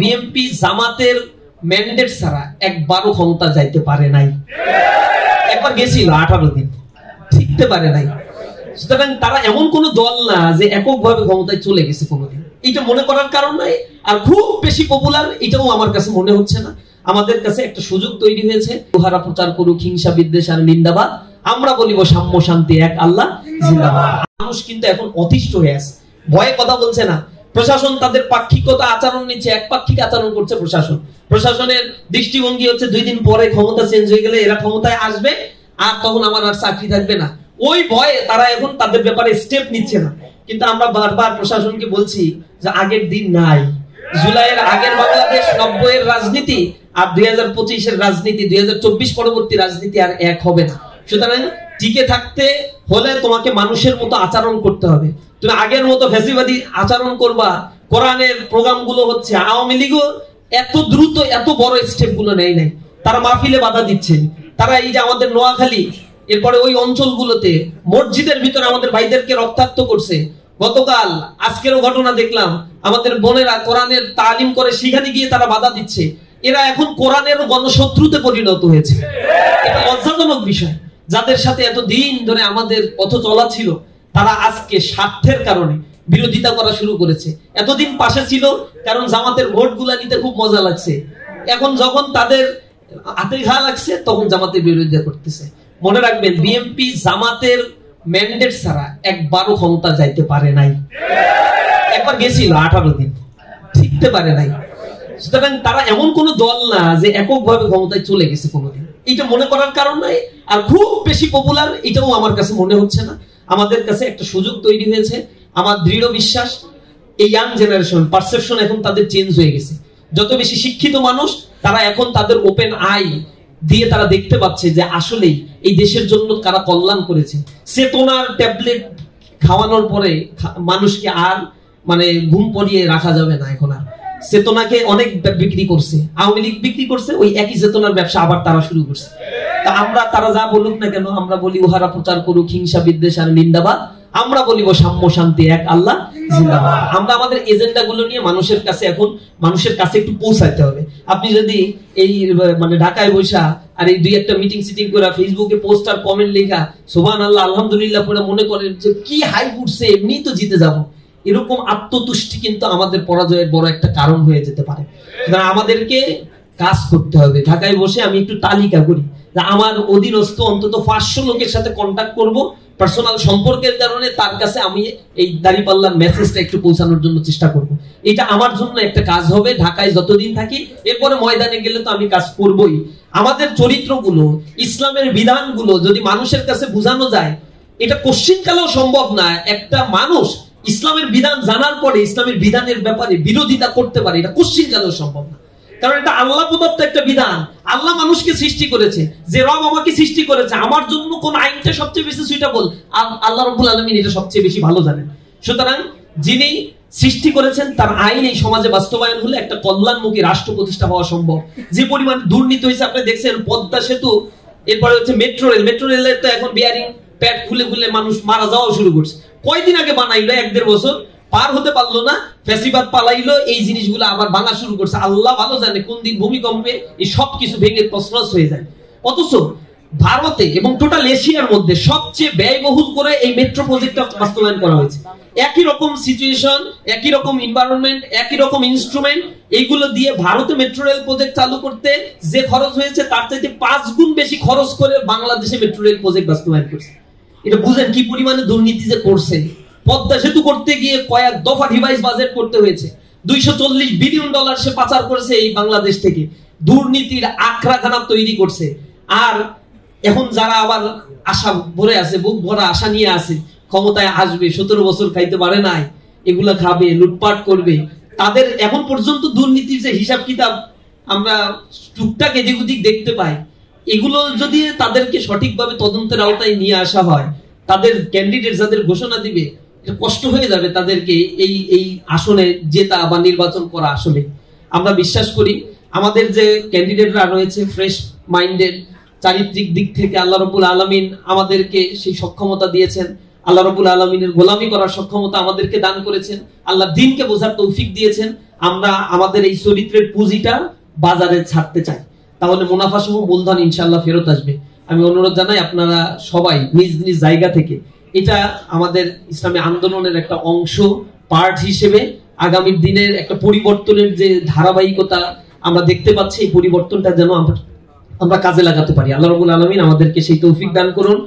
BNP জামাতের mandate ছাড়া একবারও ক্ষমতা যাইতে পারে নাই। একবার গেছিল 18 দিন, ঠিকতে পারে নাই। সুতরাং তারা এমন কোন দল না যে এককভাবে ক্ষমতায় চলে গেছে কোনোদিন, এটা মনে করার কারণ নাই। আর খুব বেশি পপুলার এটাও আমার কাছে মনে হচ্ছে না। আমাদের কাছে একটা সুযোগ তৈরি হয়েছে, উহারা প্রচার করুক হিংসা বিদ্বেষ আর নিন্দাবাদ, আমরা বলিব সাম্য শান্তি এক আল্লাহ জিন্দাবাদ। মানুষ কিন্তু এখন অতিষ্ঠ হয়ে আছে, ভয়ে কথা বলছে না। প্রশাসন তাদের পাক্ষিকতা আচরণ নিচ্ছে, একপাক্ষিক আচরণ করছে প্রশাসন। প্রশাসনের দৃষ্টিভঙ্গি হচ্ছে 2 দিন পরে ক্ষমতা চেঞ্জ হয়ে গেলে এরা ক্ষমতায় আসবে আর তখন আমার আর চাকরি থাকবে না। ওই ভয়ে তারা এখন তাদের ব্যাপারে স্টেপ নিচ্ছে না। কিন্তু আমরা বারবার প্রশাসনকে বলছি যে আগের দিন নাই। জুলাইয়ের আগের বাংলাদেশ, 90 এর রাজনীতি আর 2025 এর রাজনীতি, 2024 পরবর্তী রাজনীতি আর এক হবে না। সুতরাং টিকে থাকতে হলে তোমাকে মানুষের মতো আচরণ করতে হবে। তুমি আগের মতো ফ্যাসিবাদী আচরণ করবা। কোরআনের প্রোগ্রামগুলো হচ্ছে, আওয়ামী লীগও এত দ্রুত এত বড় স্টেপ গুলো নেয় নাই। তারা মাহফিলে বাধা দিচ্ছে, তারা এই যে আমাদের নোয়াখালী এরপরে ওই অঞ্চলগুলোতে মসজিদের ভিতরে আমাদের ভাইদেরকে রক্তাক্ত করছে। গতকাল আজকেরও ঘটনা দেখলাম, আমাদের বোনেরা কোরআনের তালিম করে সেখানে গিয়ে তারা বাধা দিচ্ছে। এরা এখন কোরআনের গণশত্রুতে পরিণত হয়েছে। এটা লজ্জাজনক বিষয়। যাদের সাথে এত দিন ধরে আমাদের পথ চলা ছিল, তারা আজকে স্বার্থের কারণে বিরোধিতা করা শুরু করেছে। এতদিন পাশে ছিল কারণ জামাতের ভোটগুলা নিতে খুব মজা লাগছে, এখন যখন তাদের হাতে ঘা লাগছে তখন জামাতের বিরোধিতা করতেছে। মনে রাখবেন, বিএনপি জামাতের ম্যান্ডেট ছাড়া একবারও ক্ষমতা যাইতে পারে নাই। একবার গেছিল 18 দিন, ঠিকতে পারে নাই। সুতরাং তারা এমন কোন দল না যে এককভাবে ক্ষমতায় চলে গেছে কোনোদিন, এটা মনে করার কারণ নাই। আর খুব বেশি পপুলার এটাও আমার কাছে মনে হচ্ছে না। আমাদের কাছে একটা সুযোগ তৈরি হয়েছে। আমার দৃঢ় বিশ্বাস এই ইয়াং জেনারেশন পারসেপশন এখন তাদের চেঞ্জ হয়ে গেছে। যত বেশি শিক্ষিত মানুষ, তারা এখন তাদের ওপেন আই দিয়ে তারা দেখতে পাচ্ছে যে আসলেই এই দেশের জন্য কারা কল্যাণ করেছে। চেতনার ট্যাবলেট খাওয়ানোর পরে মানুষকে আর মানে ঘুম পড়িয়ে রাখা যাবে না। এখন আর চেতনাকে অনেক বিক্রি করছে, আওয়ামী লীগ বিক্রি করছে, ওই একই চেতনার ব্যবসা আবার তারা শুরু করছে। তা আমরা, তারা যা বলুক না কেন, আমরা বলি উহারা প্রচার করুক হিংসা বিদ্বেষ আর নিন্দাবাদ, আমরা বলিব সাম্য শান্তি এক আল্লাহ জিন্দাবাদ। আমরা আমাদের এজেন্ডা গুলো নিয়ে মানুষের কাছে এখন মানুষের কাছে একটু পৌঁছাইতে হবে। আপনি যদি এই মানে ঢাকায় বসা আর এই 2-1টা মিটিং সিটিং করে ফেসবুকে পোস্ট আর কমেন্ট লেখা সুবহানাল্লাহ আলহামদুলিল্লাহ পরে মনে করেন যে কি হাই উঠছে, এমনি তো জিতে যাব, এরকম আত্মতুষ্টি কিন্তু আমাদের পরাজয়ের বড় একটা কারণ হয়ে যেতে পারে। আমাদেরকে কাজ করতে হবে। ঢাকায় বসে আমি একটু তালিকা করি যে আমার অধীনস্থ অন্তত 500 লোকের সাথে কন্ট্যাক্ট করব, পার্সোনাল সম্পর্কের কারণে তার কাছে আমি এই দাঁড়িপাল্লার মেসেজটা একটু পৌঁছানোর জন্য চেষ্টা করব। এটা আমার জন্য একটা কাজ হবে ঢাকায় যতদিন থাকি। এরপরে ময়দানে গেলে তো আমি কাজ করবই। আমাদের চরিত্রগুলো, ইসলামের বিধানগুলো যদি মানুষের কাছে বোঝানো যায়, এটা কোশ্চিনকালেও সম্ভব না একটা মানুষ ইসলামের বিধান জানার পরে ইসলামের বিধানের ব্যাপারে বিরোধিতা করতে পারে, এটা কোশ্চিনকালেও সম্ভব না। কারণ এটা আল্লাহ প্রদত্ত একটা বিধান। আল্লাহ মানুষকে সৃষ্টি করেছে, যে রব আমাকে সৃষ্টি করেছে, আমার জন্য কোন আইনটা সবচেয়ে বেশি সুইটেবল আল্লাহ রাব্বুল আলামিন এটা সবচেয়ে বেশি ভালো জানেন। সুতরাং যিনি সৃষ্টি করেছেন তার আইন এই সমাজে বাস্তবায়ন হলে একটা কল্যাণমুখী রাষ্ট্র প্রতিষ্ঠা হওয়া সম্ভব। যে পরিমাণ দুর্নীতি হয়েছে আপনি দেখছেন, পদ্মা সেতু, এরপরে হচ্ছে মেট্রো রেলের তো এখন বিয়ারিং প্যাড খুলে খুলে মানুষ মারা যাওয়া শুরু করছে। কয়দিন আগে বানাইলো, 1-1.5 বছর পার হতে পারলো না, ফ্যাসিবাদ পালাইলো, এই জিনিসগুলো আবার ভাঙা শুরু করছে। আল্লাহ ভালো জানে কোন দিন ভূমিকম্পে এই সব কিছু ভেঙে তছনছ হয়ে যায়। অথচ ভারতে এবং টোটাল এশিয়ার মধ্যে সবচেয়ে ব্যয়বহুল করে এই মেট্রো প্রজেক্টটা বাস্তবায়ন করা হয়েছে। একই রকম সিচুয়েশন, একই রকম এনভায়রনমেন্ট, একই রকম ইনস্ট্রুমেন্ট, এইগুলো দিয়ে ভারতে মেট্রো রেল প্রজেক্ট চালু করতে যে খরচ হয়েছে তার চাইতে 5 গুণ বেশি খরচ করে বাংলাদেশে মেট্রো রেল প্রজেক্ট বাস্তবায়ন করছে। এটা বুঝেন কি পরিমাণে দুর্নীতি যে করছে। পদ্মা সেতু করতে গিয়ে কয়েক দফা ডিভাইস বাজেট করতে হয়েছে। $240 বিলিয়ন সে পাচার করেছে এই বাংলাদেশ থেকে। দুর্নীতির আখড়াখানা তৈরি করছে। আর এখন যারা আবার আশা ভরে আছে, বুক ভরা আশা নিয়ে আছে, ক্ষমতায় আসবে, 17 বছর খাইতে পারে নাই, এগুলা খাবে, লুটপাট করবে, তাদের এখন পর্যন্ত দুর্নীতির যে হিসাব কিতাব আমরা টুকটাক এদিক ওদিক দেখতে পাই, এগুলো যদি তাদেরকে সঠিকভাবে তদন্তের আওতায় নিয়ে আসা হয়, তাদের ক্যান্ডিডেট যাদের ঘোষণা দিবে, এটা কষ্ট হয়ে যাবে তাদেরকে এই আসনে জেতা বা নির্বাচন করা। আসলে আমরা বিশ্বাস করি আমাদের যে ক্যান্ডিডেটরা রয়েছে ফ্রেশ মাইন্ডেড, চারিত্রিক দিক থেকে আল্লাহ রাব্বুল আলামিন আমাদেরকে সেই সক্ষমতা দিয়েছেন। আল্লাহ রাব্বুল আলামিনের গোলামি করার সক্ষমতা আমাদেরকে দান করেছেন, আল্লাহ দ্বীনকে বোঝার তৌফিক দিয়েছেন। আমরা আমাদের এই চরিত্রের পুঁজিটা বাজারে ছাড়তে চাই, তাহলে মুনাফা সহ মূলধন ইনশাআল্লাহ ফেরত আসবে। আমি অনুরোধ জানাই আপনারা সবাই নিজ নিজ জায়গা থেকে এটা আমাদের ইসলামী আন্দোলনের একটা অংশ, পার্ট হিসেবে আগামী দিনের একটা পরিবর্তনের যে ধারাবাহিকতা আমরা দেখতে পাচ্ছি, এই পরিবর্তনটা যেন আমরা কাজে লাগাতে পারি। আল্লাহ রাব্বুল আলামিন আমাদেরকে সেই তৌফিক দান করুন।